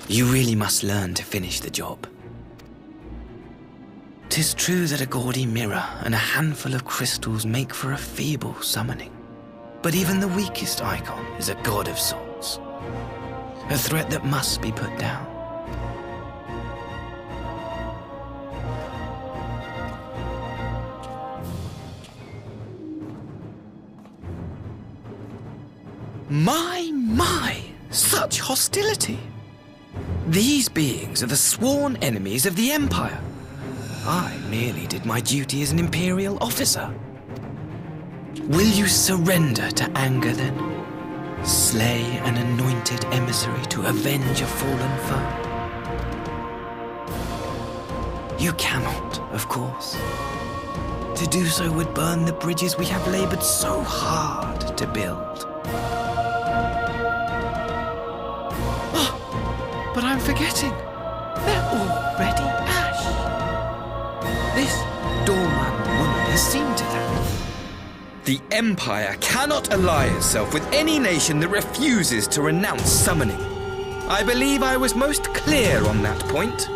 You really must learn to finish the job. 'Tis true that a gaudy mirror and a handful of crystals make for a feeble summoning. But even the weakest icon is a god of sorts. A threat that must be put down. My! Such hostility! These beings are the sworn enemies of the Empire. I merely did my duty as an Imperial officer. Will you surrender to anger then? Slay an anointed emissary to avenge a fallen foe? You cannot, of course. To do so would burn the bridges we have labored so hard to build. But I'm forgetting. They're already ash. This doorman woman has seen to that. The Empire cannot ally itself with any nation that refuses to renounce summoning. I believe I was most clear on that point.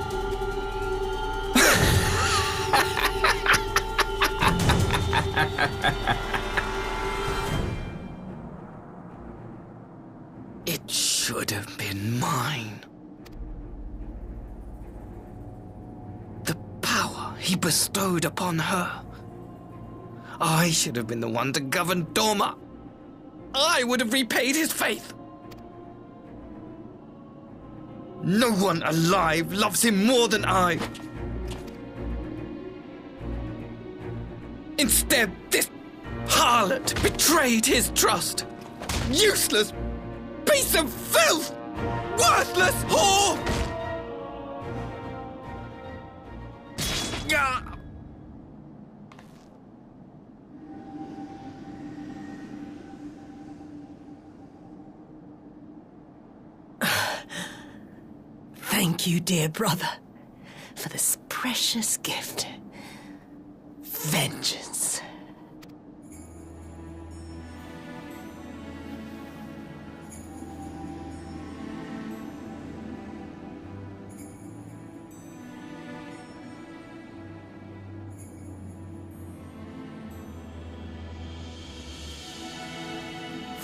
It should have been mine. The power he bestowed upon her. I should have been the one to govern Dorma. I would have repaid his faith. No one alive loves him more than I. Instead, this harlot betrayed his trust. Useless piece of filth! Worthless whore! Ah! Thank you, dear brother, for this precious gift. Vengeance.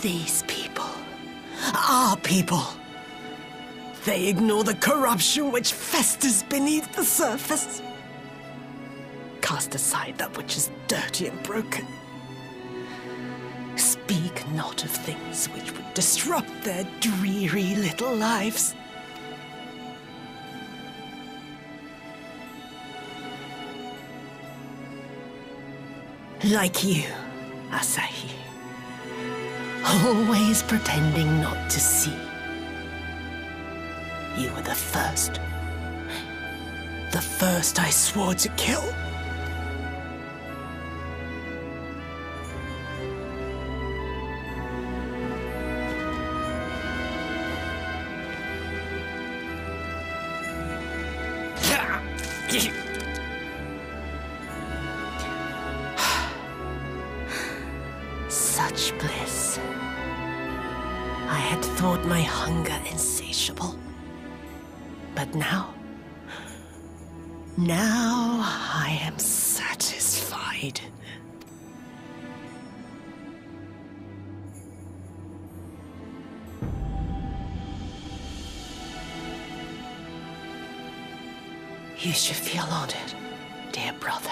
These people, our people, they ignore the corruption which festers beneath the surface. Cast aside that which is dirty and broken. Speak not of things which would disrupt their dreary little lives. Like you, Asahi. Always pretending not to see. You were the first. The first I swore to kill. Such bliss. I had thought my hunger insatiable. But now I am satisfied. You should feel honored, dear brother.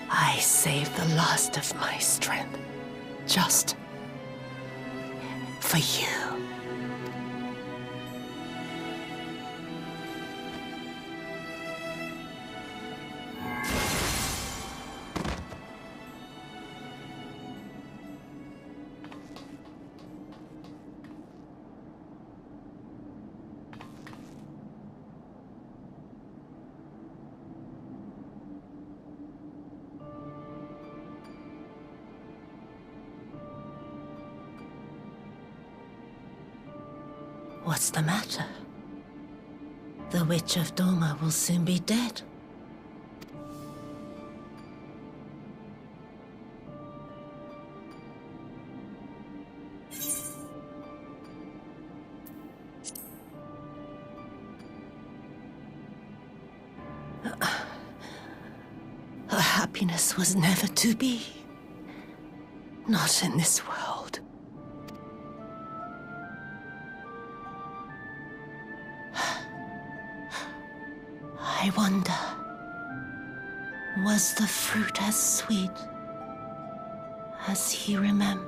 I saved the last of my strength, just for you. What's the matter? The Witch of Dorma will soon be dead. happiness was never to be. Not in this world. I wonder, was the fruit as sweet as he remembered?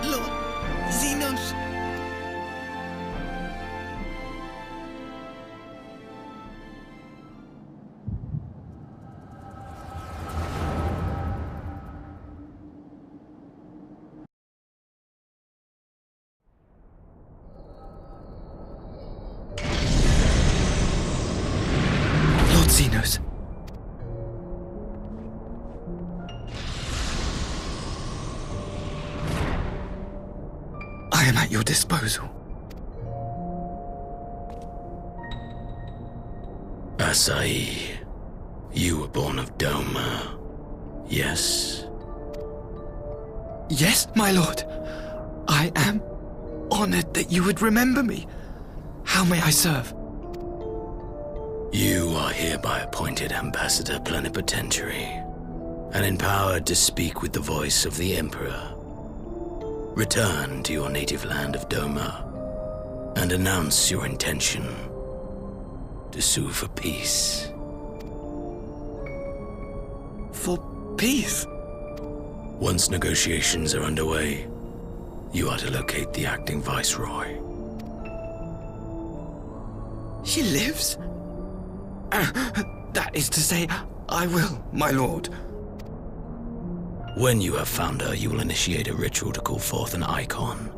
Lord Xenos! Lord Xenos. I am at your disposal. Asai, you were born of Doma, yes? Yes, my lord. I am honored that you would remember me. How may I serve? You are hereby appointed Ambassador Plenipotentiary, and empowered to speak with the voice of the Emperor. Return to your native land of Doma, and announce your intention to sue for peace. For peace? Once negotiations are underway, you are to locate the acting Viceroy. She lives? That is to say, I will, my lord. When you have found her, you will initiate a ritual to call forth an icon.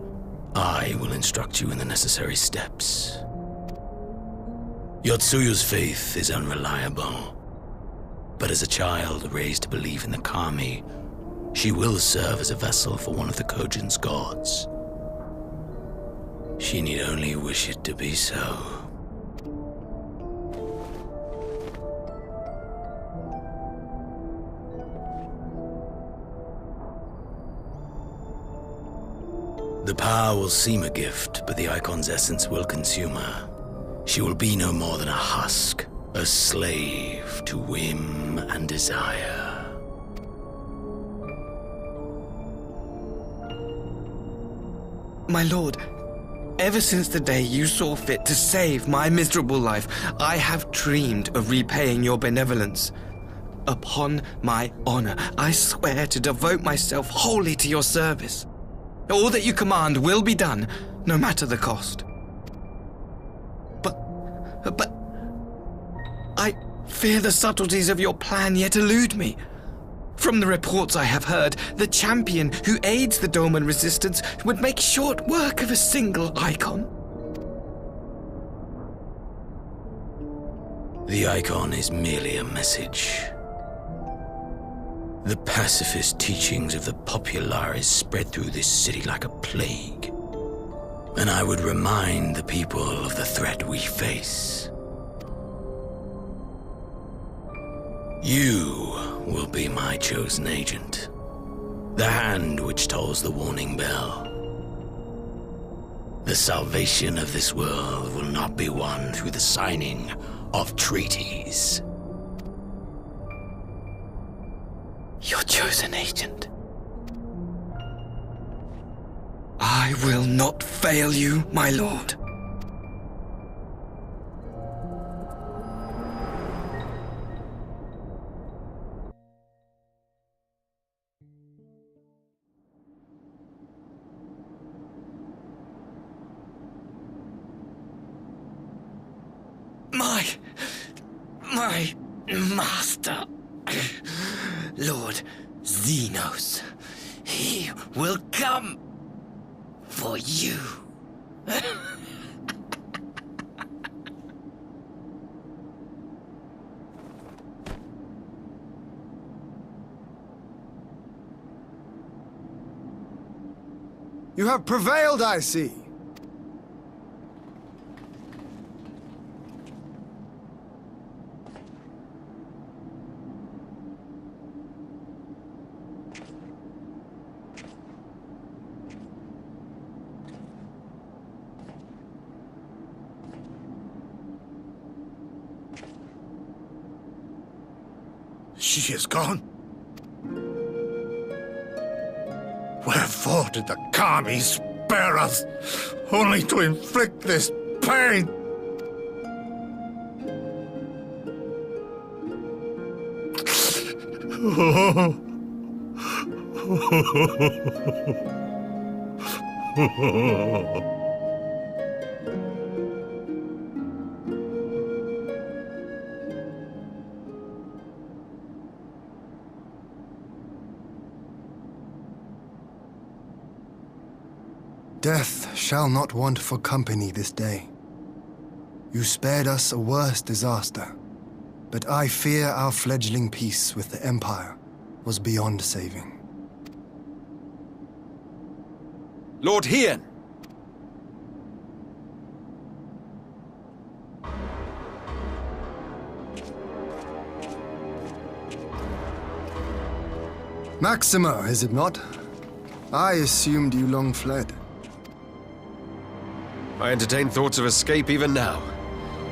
I will instruct you in the necessary steps. Yotsuyu's faith is unreliable, but as a child raised to believe in the Kami, she will serve as a vessel for one of the Kojin's gods. She need only wish it to be so. The power will seem a gift, but the icon's essence will consume her. She will be no more than a husk, a slave to whim and desire. My lord, ever since the day you saw fit to save my miserable life, I have dreamed of repaying your benevolence. Upon my honor, I swear to devote myself wholly to your service. All that you command will be done, no matter the cost. But I fear the subtleties of your plan yet elude me. From the reports I have heard, the champion who aids the Doman resistance would make short work of a single icon. The icon is merely a message. The pacifist teachings of the Populares spread through this city like a plague. And I would remind the people of the threat we face. You will be my chosen agent. The hand which tolls the warning bell. The salvation of this world will not be won through the signing of treaties. Your chosen agent. I will not fail you, my lord. My master, Lord Xenos, he will come for you. You have prevailed, I see. She is gone. Wherefore did the Kami spare us, only to inflict this pain? Death shall not want for company this day. You spared us a worse disaster, but I fear our fledgling peace with the Empire was beyond saving. Lord Hien! Maxima, is it not? I assumed you long fled. I entertain thoughts of escape even now,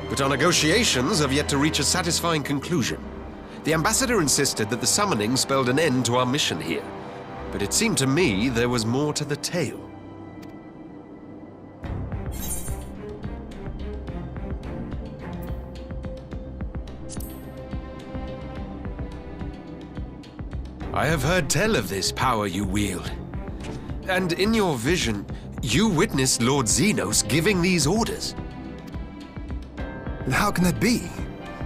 but our negotiations have yet to reach a satisfying conclusion. The ambassador insisted that the summoning spelled an end to our mission here, but it seemed to me there was more to the tale. I have heard tell of this power you wield, and in your vision, you witnessed Lord Xenos giving these orders. And how can that be?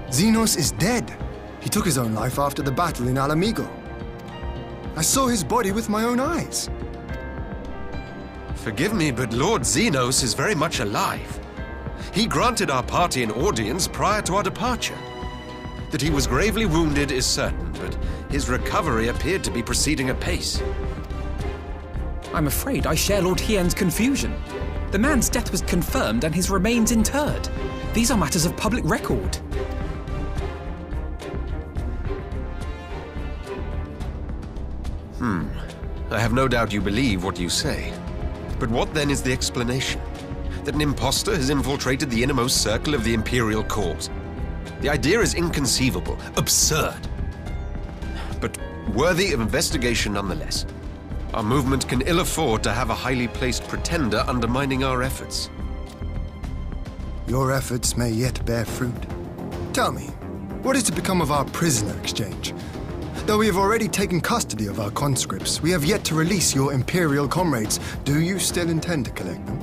Xenos is dead. He took his own life after the battle in Alamigo. I saw his body with my own eyes. Forgive me, but Lord Xenos is very much alive. He granted our party an audience prior to our departure. That he was gravely wounded is certain, but his recovery appeared to be proceeding apace. I'm afraid I share Lord Hien's confusion. The man's death was confirmed and his remains interred. These are matters of public record. I have no doubt you believe what you say. But what then is the explanation? That an impostor has infiltrated the innermost circle of the Imperial cause? The idea is inconceivable, absurd. But worthy of investigation nonetheless. Our movement can ill afford to have a highly placed pretender undermining our efforts. Your efforts may yet bear fruit. Tell me, what is to become of our prisoner exchange? Though we have already taken custody of our conscripts, we have yet to release your Imperial comrades. Do you still intend to collect them?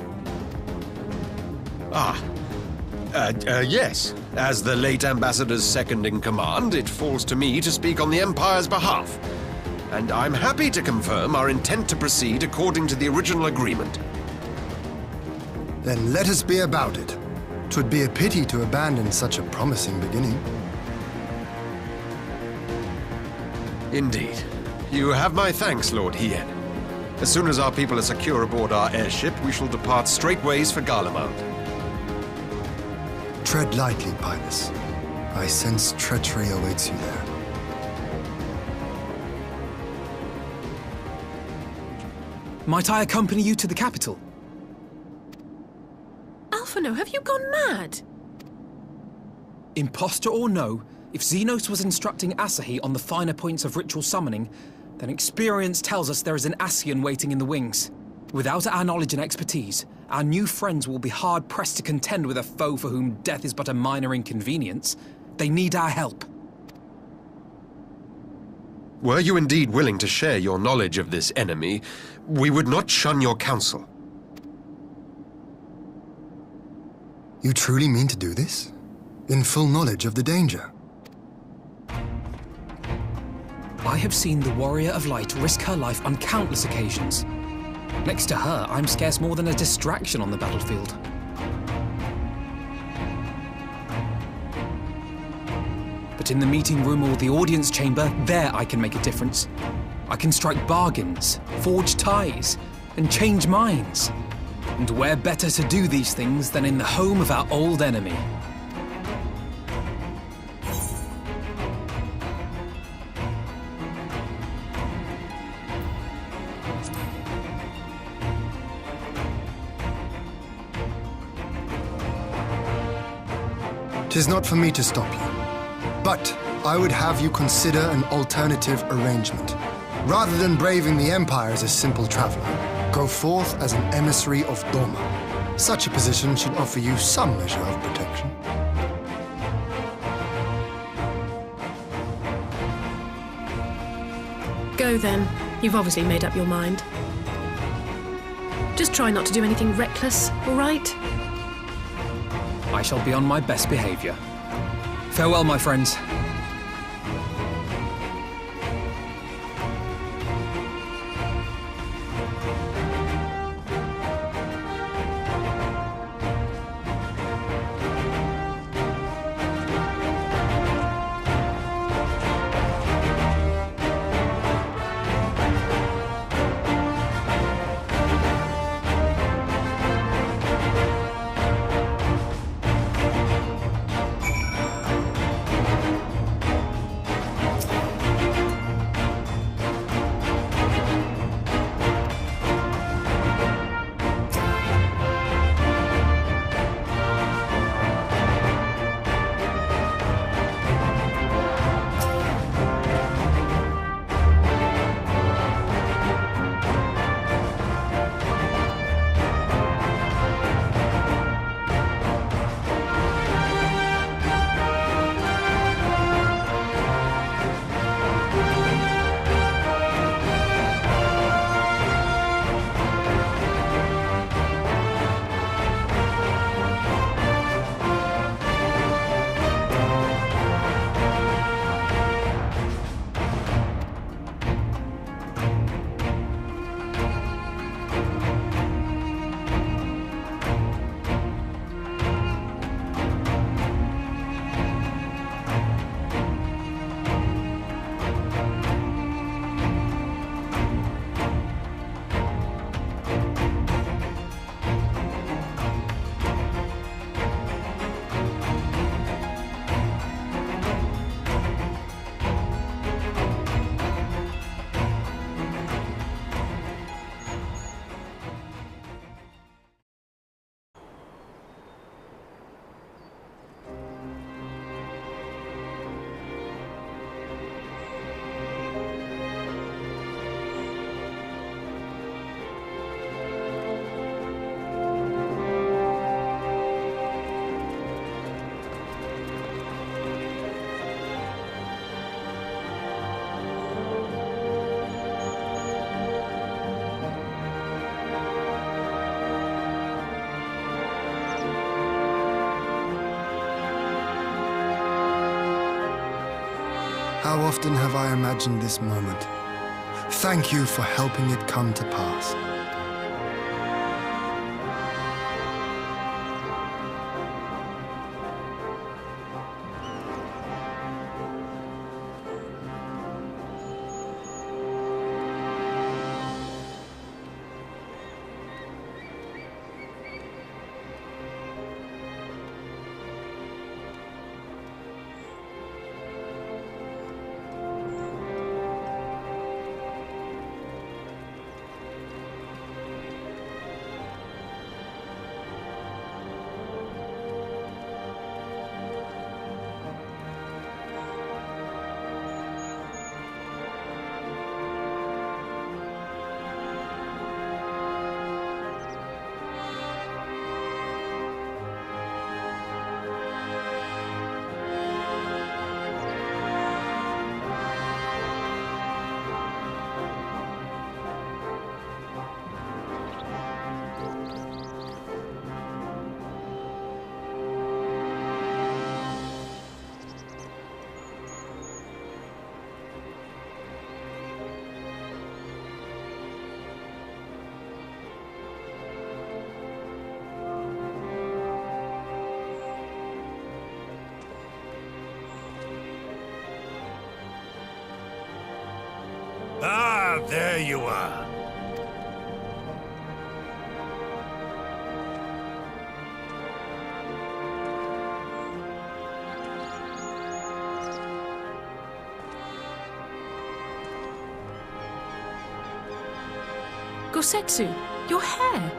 Yes. As the late Ambassador's second-in-command, it falls to me to speak on the Empire's behalf. And I'm happy to confirm our intent to proceed according to the original agreement. Then let us be about it. 'Twould be a pity to abandon such a promising beginning. Indeed. You have my thanks, Lord Hien. As soon as our people are secure aboard our airship, we shall depart straightways for Garlemald. Tread lightly, Pilus. I sense treachery awaits you there. Might I accompany you to the capital? Alphino, have you gone mad? Imposter or no, if Xenos was instructing Asahi on the finer points of ritual summoning, then experience tells us there is an Ascian waiting in the wings. Without our knowledge and expertise, our new friends will be hard-pressed to contend with a foe for whom death is but a minor inconvenience. They need our help. Were you indeed willing to share your knowledge of this enemy, we would not shun your counsel. You truly mean to do this? In full knowledge of the danger? I have seen the Warrior of Light risk her life on countless occasions. Next to her, I'm scarce more than a distraction on the battlefield. But in the meeting room or the audience chamber, there I can make a difference. I can strike bargains, forge ties, and change minds. And where better to do these things than in the home of our old enemy? Tis not for me to stop you, but I would have you consider an alternative arrangement. Rather than braving the Empire as a simple traveler, go forth as an emissary of Doma. Such a position should offer you some measure of protection. Go then. You've obviously made up your mind. Just try not to do anything reckless, all right? I shall be on my best behavior. Farewell, my friends. How often have I imagined this moment? Thank you for helping it come to pass. Ah, there you are. Your setsu, your hair.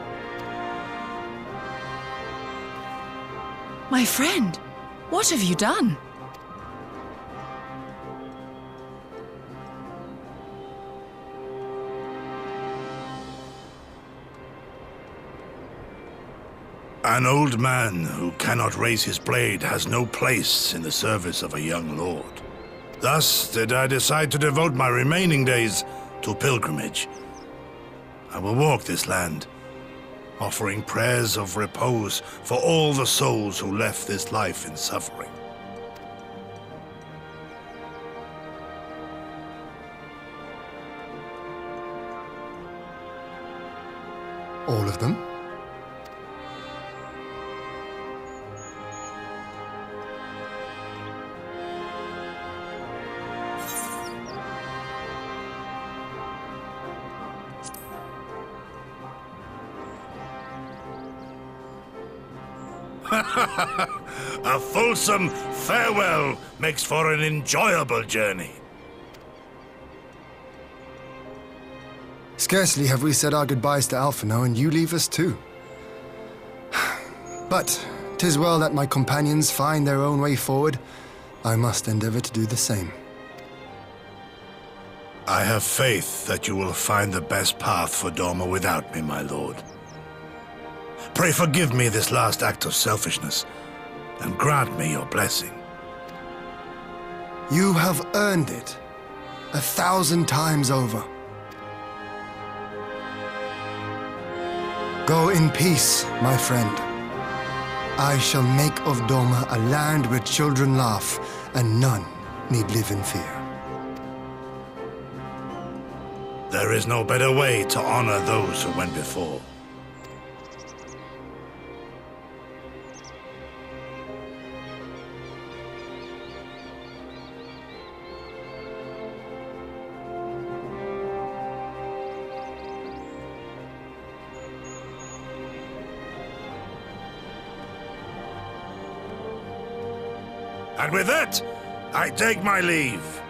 My friend, what have you done? An old man who cannot raise his blade has no place in the service of a young lord. Thus did I decide to devote my remaining days to pilgrimage. I will walk this land, offering prayers of repose for all the souls who left this life in suffering. All of them? A fulsome farewell makes for an enjoyable journey. Scarcely have we said our goodbyes to Alphino, and you leave us too. But 'tis well that my companions find their own way forward. I must endeavor to do the same. I have faith that you will find the best path for Doma without me, my lord. Pray forgive me this last act of selfishness, and grant me your blessing. You have earned it 1,000 times over. Go in peace, my friend. I shall make of Doma a land where children laugh and none need live in fear. There is no better way to honor those who went before. And with that, I take my leave.